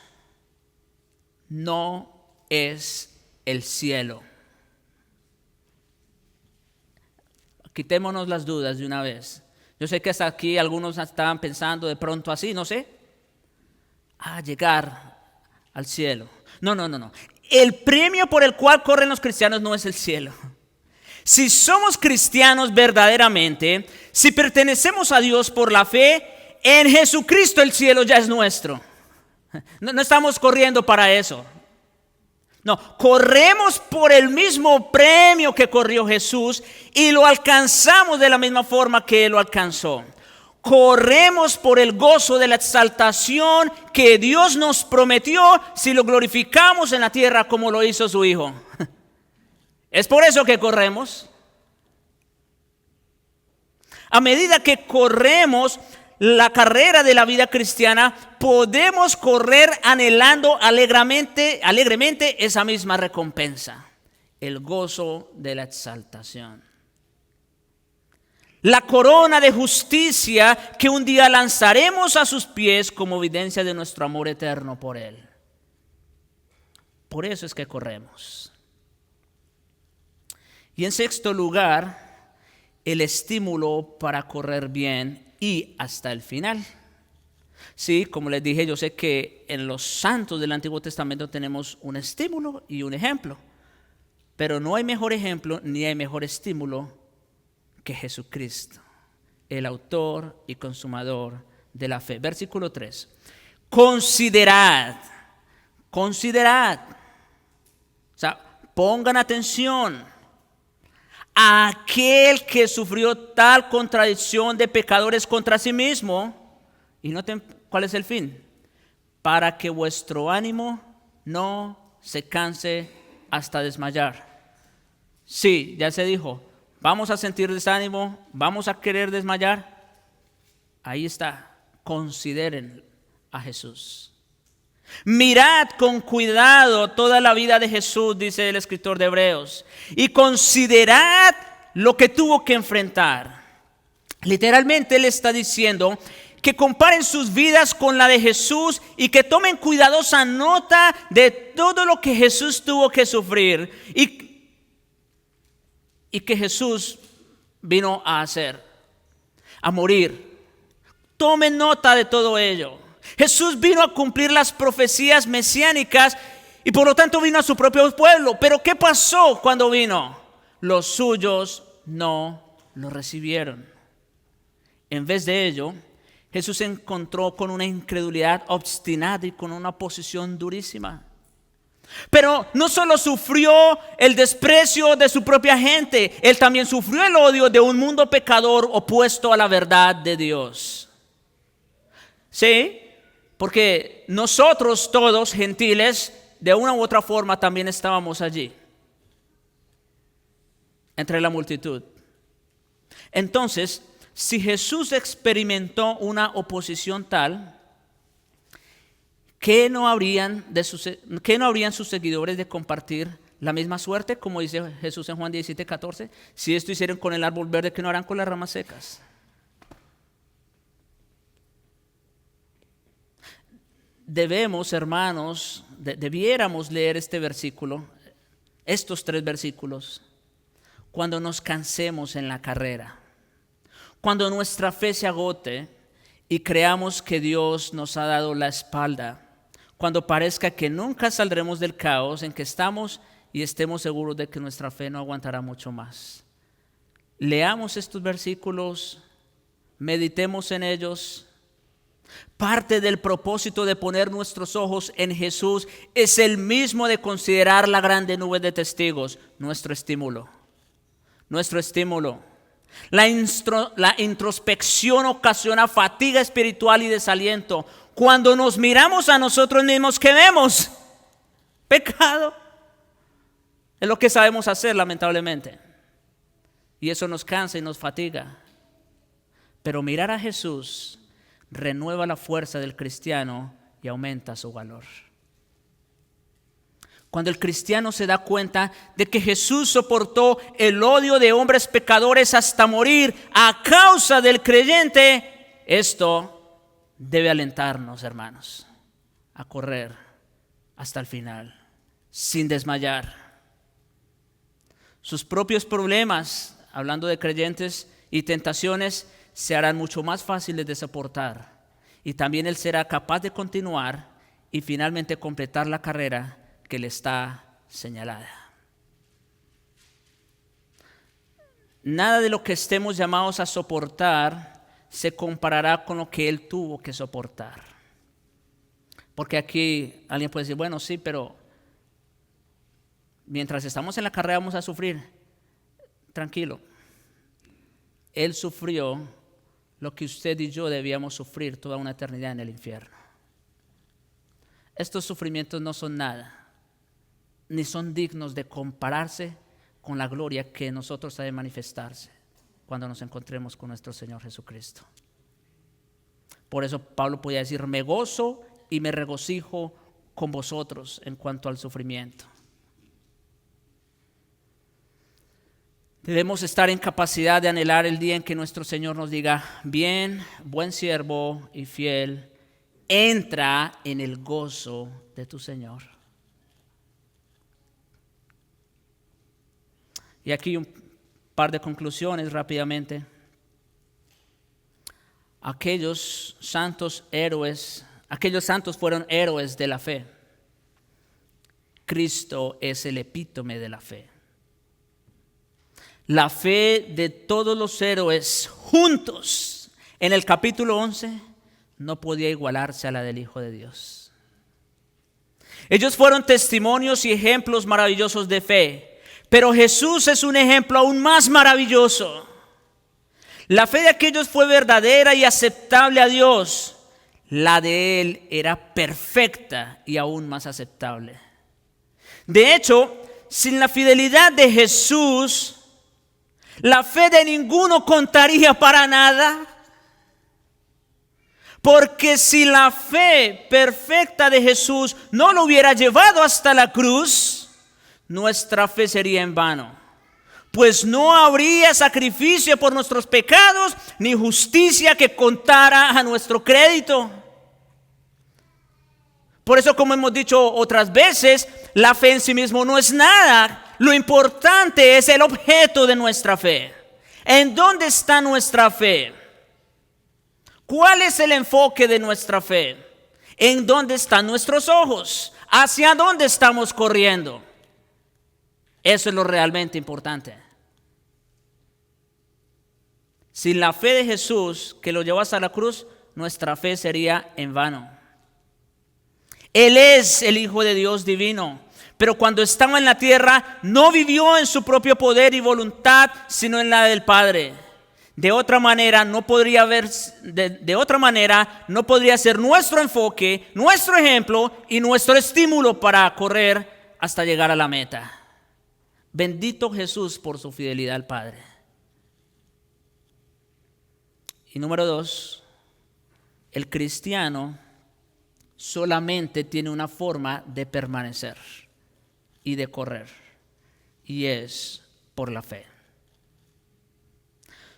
no es el cielo. Quitémonos las dudas de una vez. Yo sé que hasta aquí algunos estaban pensando de pronto así, no sé, llegar al cielo. No. El premio por el cual corren los cristianos no es el cielo. Si somos cristianos verdaderamente, si pertenecemos a Dios por la fe, en Jesucristo el cielo ya es nuestro. No estamos corriendo para eso. No, corremos por el mismo premio que corrió Jesús y lo alcanzamos de la misma forma que Él lo alcanzó. Corremos por el gozo de la exaltación que Dios nos prometió si lo glorificamos en la tierra como lo hizo su Hijo. Es por eso que corremos. A medida que corremos la carrera de la vida cristiana, podemos correr anhelando alegremente esa misma recompensa, el gozo de la exaltación. La corona de justicia que un día lanzaremos a sus pies como evidencia de nuestro amor eterno por Él. Por eso es que corremos. Y en sexto lugar, el estímulo para correr bien y hasta el final. Sí, como les dije, yo sé que en los santos del Antiguo Testamento tenemos un estímulo y un ejemplo. Pero no hay mejor ejemplo ni hay mejor estímulo que Jesucristo, el autor y consumador de la fe. Versículo 3. Considerad. O sea, pongan atención. Aquel que sufrió tal contradicción de pecadores contra sí mismo. Y noten cuál es el fin. Para que vuestro ánimo no se canse hasta desmayar. Sí, ya se dijo. Vamos a sentir desánimo. Vamos a querer desmayar. Ahí está. Consideren a Jesús. Mirad con cuidado toda la vida de Jesús, dice el escritor de Hebreos, y considerad lo que tuvo que enfrentar. Literalmente él está diciendo que comparen sus vidas con la de Jesús y que tomen cuidadosa nota de todo lo que Jesús tuvo que sufrir y que Jesús vino a hacer, a morir. Tomen nota de todo ello. Jesús vino a cumplir las profecías mesiánicas y por lo tanto vino a su propio pueblo. Pero ¿qué pasó cuando vino? Los suyos no lo recibieron. En vez de ello, Jesús se encontró con una incredulidad obstinada y con una oposición durísima. Pero no solo sufrió el desprecio de su propia gente, él también sufrió el odio de un mundo pecador opuesto a la verdad de Dios. Sí, porque nosotros todos gentiles, de una u otra forma también estábamos allí, entre la multitud. Entonces, si Jesús experimentó una oposición tal, ¿qué no habrían sus seguidores de compartir la misma suerte? Como dice Jesús en Juan 17:14, si esto hicieron con el árbol verde, ¿qué no harán con las ramas secas? Debemos, hermanos, debiéramos leer este versículo, estos 3 versículos, cuando nos cansemos en la carrera, cuando nuestra fe se agote y creamos que Dios nos ha dado la espalda, cuando parezca que nunca saldremos del caos en que estamos y estemos seguros de que nuestra fe no aguantará mucho más. Leamos estos versículos, meditemos en ellos Parte del propósito de poner nuestros ojos en Jesús es el mismo de considerar la grande nube de testigos, nuestro estímulo. Nuestro estímulo. La introspección ocasiona fatiga espiritual y desaliento. Cuando nos miramos a nosotros mismos, ¿qué vemos? Pecado. Es lo que sabemos hacer, lamentablemente. Y eso nos cansa y nos fatiga. Pero mirar a Jesús renueva la fuerza del cristiano y aumenta su valor. Cuando el cristiano se da cuenta de que Jesús soportó el odio de hombres pecadores hasta morir a causa del creyente, esto debe alentarnos, hermanos, a correr hasta el final, sin desmayar. Sus propios problemas, hablando de creyentes, y tentaciones se harán mucho más fáciles de soportar. Y también él será capaz de continuar y finalmente completar la carrera que le está señalada. Nada de lo que estemos llamados a soportar se comparará con lo que él tuvo que soportar. Porque aquí alguien puede decir, bueno, sí, pero mientras estamos en la carrera vamos a sufrir. Tranquilo. Él sufrió lo que usted y yo debíamos sufrir toda una eternidad en el infierno. Estos sufrimientos no son nada, ni son dignos de compararse con la gloria que en nosotros ha de manifestarse cuando nos encontremos con nuestro Señor Jesucristo. Por eso Pablo podía decir, me gozo y me regocijo con vosotros en cuanto al sufrimiento. Debemos estar en capacidad de anhelar el día en que nuestro Señor nos diga, bien, buen siervo y fiel, entra en el gozo de tu Señor. Y aquí un par de conclusiones rápidamente. Aquellos santos fueron héroes de la fe. Cristo es el epítome de la fe. La fe de todos los héroes juntos en el capítulo 11 no podía igualarse a la del Hijo de Dios. Ellos fueron testimonios y ejemplos maravillosos de fe, pero Jesús es un ejemplo aún más maravilloso. La fe de aquellos fue verdadera y aceptable a Dios. La de Él era perfecta y aún más aceptable. De hecho, sin la fidelidad de Jesús, la fe de ninguno contaría para nada. Porque si la fe perfecta de Jesús no lo hubiera llevado hasta la cruz, nuestra fe sería en vano. Pues no habría sacrificio por nuestros pecados, ni justicia que contara a nuestro crédito. Por eso, como hemos dicho otras veces, la fe en sí mismo no es nada. Lo importante es el objeto de nuestra fe. ¿En dónde está nuestra fe? ¿Cuál es el enfoque de nuestra fe? ¿En dónde están nuestros ojos? ¿Hacia dónde estamos corriendo? Eso es lo realmente importante. Sin la fe de Jesús que lo llevó hasta la cruz, nuestra fe sería en vano. Él es el Hijo de Dios divino, pero cuando estaba en la tierra no vivió en su propio poder y voluntad, sino en la del Padre. De otra manera no podría ser nuestro enfoque, nuestro ejemplo y nuestro estímulo para correr hasta llegar a la meta. Bendito Jesús por su fidelidad al Padre. Y número 2, el cristiano solamente tiene una forma de permanecer y de correr, y es por la fe.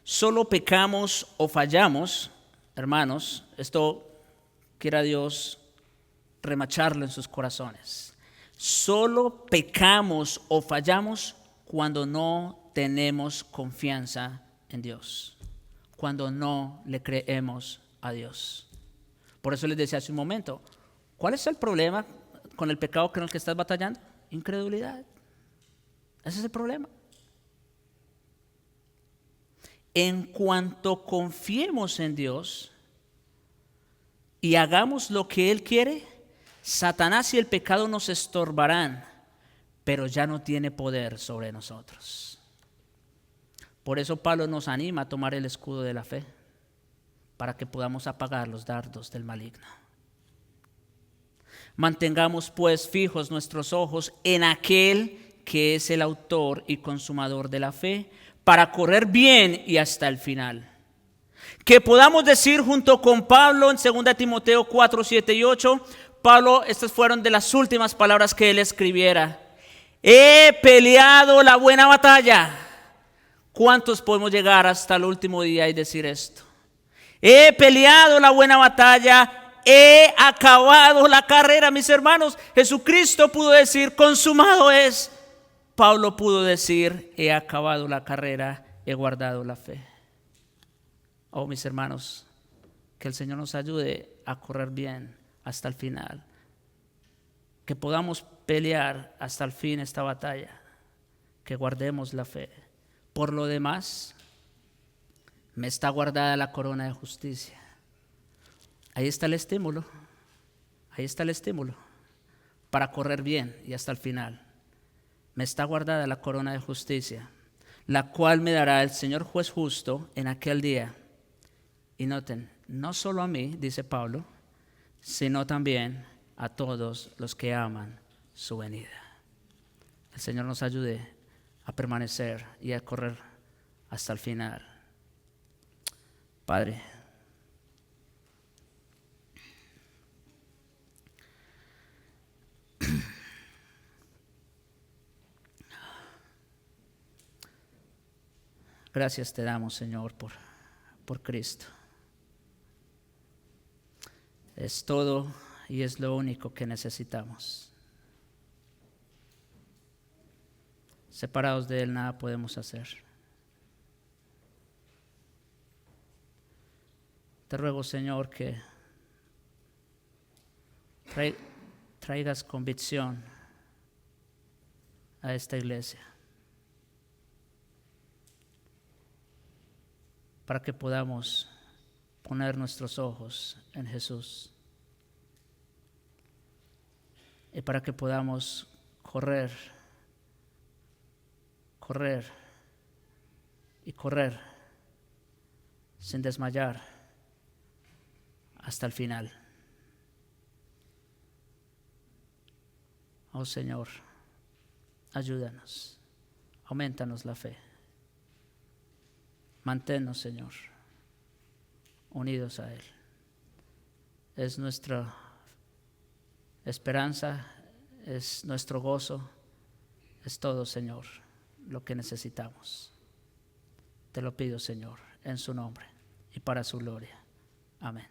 Solo pecamos o fallamos, hermanos, esto quiera Dios remacharlo en sus corazones. Solo pecamos o fallamos cuando no tenemos confianza en Dios, cuando no le creemos a Dios. Por eso les decía hace un momento, ¿cuál es el problema con el pecado con el que estás batallando? Incredulidad. Ese es el problema. En cuanto confiemos en Dios, y hagamos lo que Él quiere, Satanás y el pecado nos estorbarán, pero ya no tiene poder sobre nosotros. Por eso Pablo nos anima a tomar el escudo de la fe, para que podamos apagar los dardos del maligno. Mantengamos pues fijos nuestros ojos en aquel que es el autor y consumador de la fe, para correr bien y hasta el final. Que podamos decir junto con Pablo en 2 Timoteo 4, 7 y 8, Pablo, estas fueron de las últimas palabras que él escribiera: he peleado la buena batalla. ¿Cuántos podemos llegar hasta el último día y decir esto? He peleado la buena batalla, he acabado la carrera. Mis hermanos, Jesucristo pudo decir, consumado es. Pablo pudo decir, he acabado la carrera, he guardado la fe. Oh, mis hermanos, que el Señor nos ayude a correr bien hasta el final, que podamos pelear hasta el fin esta batalla, que guardemos la fe. Por lo demás, me está guardada la corona de justicia. Ahí está el estímulo, para correr bien y hasta el final. Me está guardada la corona de justicia, la cual me dará el Señor juez justo en aquel día. Y noten, no solo a mí, dice Pablo, sino también a todos los que aman su venida. El Señor nos ayude a permanecer y a correr hasta el final. Padre, gracias te damos, Señor, por Cristo. Es todo y es lo único que necesitamos. Separados de Él nada podemos hacer. Te ruego, Señor, que traigas convicción a esta iglesia, para que podamos poner nuestros ojos en Jesús y para que podamos correr sin desmayar hasta el final. Oh Señor, ayúdanos, aumentanos la fe. Manténnos, Señor, unidos a Él. Es nuestra esperanza, es nuestro gozo, es todo, Señor, lo que necesitamos. Te lo pido, Señor, en su nombre y para su gloria. Amén.